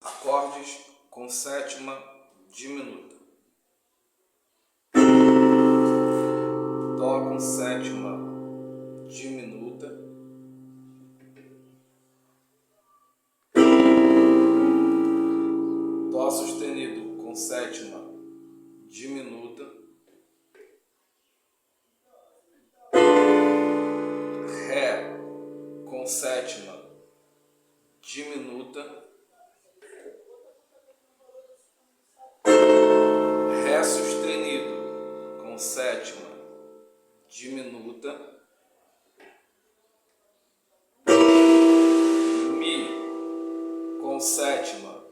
acordes com sétima diminuta. Dó com sétima diminuta. Dó sustenido com sétima diminuta. Ré com sétima diminuta. Ré sustenido com sétima diminuta. Mi com sétima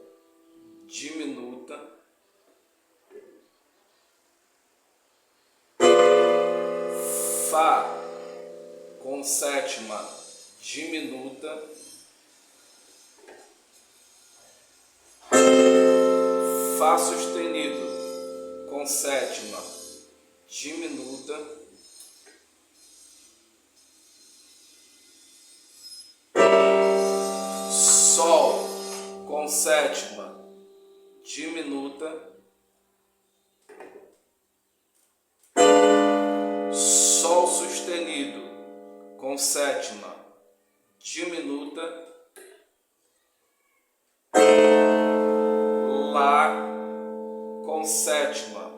diminuta. Fá com sétima diminuta. Fá sustenido com sétima diminuta. Sol com sétima diminuta. Sol sustenido com sétima diminuta. Lá com sétima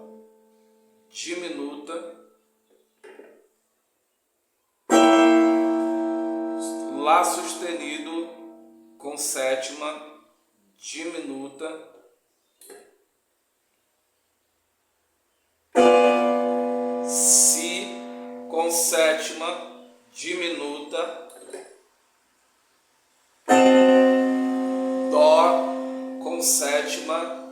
diminuta. Lá sustenido com sétima diminuta. Si com sétima diminuta. Dó com sétima